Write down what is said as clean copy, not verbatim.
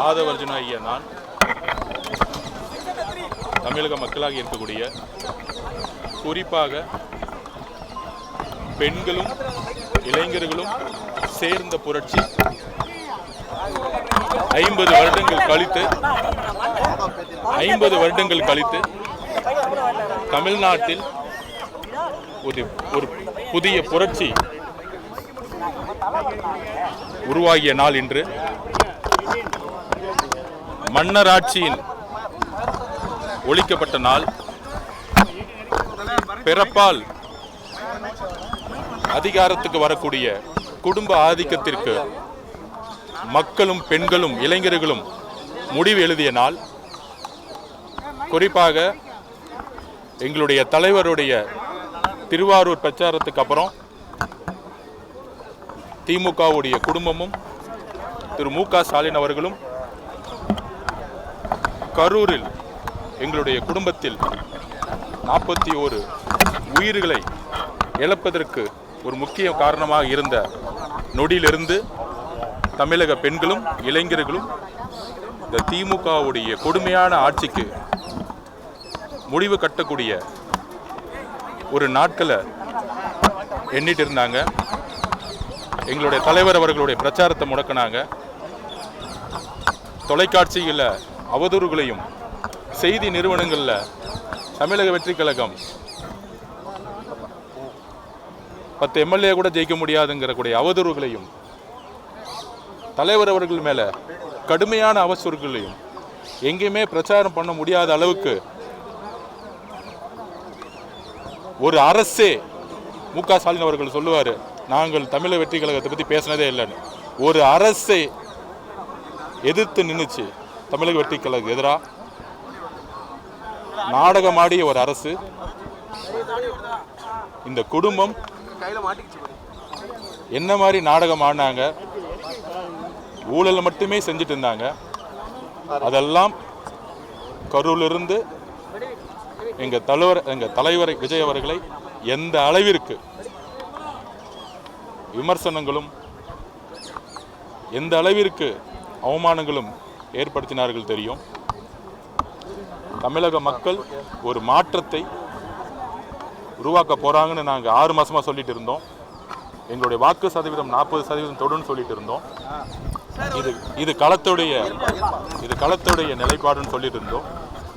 ஆதவர்ஜுன ஐயா நான் தமிழக மக்களாக இருக்கக்கூடிய குறிப்பாக பெண்களும் இளைஞர்களும் சேர்ந்த புரட்சி 50 வருடங்கள் கழித்து தமிழ்நாட்டில் ஒரு புதிய புரட்சி உருவாகிய நாள் இன்று. மன்னராட்சியின் ஒழிக்கப்பட்ட நாள். பிறப்பால் அதிகாரத்துக்கு வரக்கூடிய குடும்ப ஆதிக்கத்திற்கு மக்களும் பெண்களும் இளைஞர்களும் முடிவு எழுதிய நாள். குறிப்பாக எங்களுடைய தலைவருடைய திருவாரூர் பிரச்சாரத்துக்கு அப்புறம் திமுகவுடைய குடும்பமும் திரு மு க ஸ்டாலின் அவர்களும் கரூரில் எங்களுடைய குடும்பத்தில் 41 உயிர்களை இழப்பதற்கு ஒரு முக்கிய காரணமாக இருந்த நொடியிலிருந்து தமிழக பெண்களும் இளைஞர்களும் இந்த திமுகவுடைய கொடுமையான ஆட்சிக்கு முடிவு கட்டக்கூடிய ஒரு நாட்களை எண்ணிட்டு இருந்தாங்க. எங்களுடைய தலைவர் அவர்களுடைய பிரச்சாரத்தை முடக்கினாங்க. தொலைக்காட்சிகளில் அவதூறுகளையும் செய்தி நிறுவனங்களில் தமிழக வெற்றி கழகம் 10 எம்எல்ஏ கூட ஜெயிக்க முடியாதுங்கிற கூடிய அவதூறுகளையும் தலைவர் அவர்கள் மேலே கடுமையான அவசரங்களையும் எங்கேயுமே பிரச்சாரம் பண்ண முடியாத அளவுக்கு ஒரு அரசே மு க ஸ்டாலின் அவர்கள் சொல்லுவார், நாங்கள் தமிழக வெற்றி கழகத்தை பற்றி பேசினதே இல்லைன்னு. ஒரு அரசை எதிர்த்து நின்றுச்சு தமிழக வெற்றி கழகம் எதிராக நாடகமாடிய ஒரு அரசு. இந்த குடும்பம் என்ன மாதிரி நாடகம் ஆடினாங்க, ஊழல் மட்டுமே செஞ்சுட்டு இருந்தாங்க. அதெல்லாம் கரூரிலிருந்து எங்கள் தலைவர் விஜய் அவர்களை எந்த அளவிற்கு விமர்சனங்களும் எந்த அளவிற்கு அவமானங்களும் ஏற்படுத்தினார்கள் தெரியும். தமிழக மக்கள் ஒரு மாற்றத்தை உருவாக்க போறாங்கன்னு நாங்கள் 6 மாசமா சொல்லிட்டு இருந்தோம். எங்களுடைய வாக்கு சதவீதம் 40% தொடுன்னு சொல்லிட்டு இருந்தோம். இது களத்துடைய நிலைப்பாடுன்னு சொல்லிட்டு இருந்தோம்.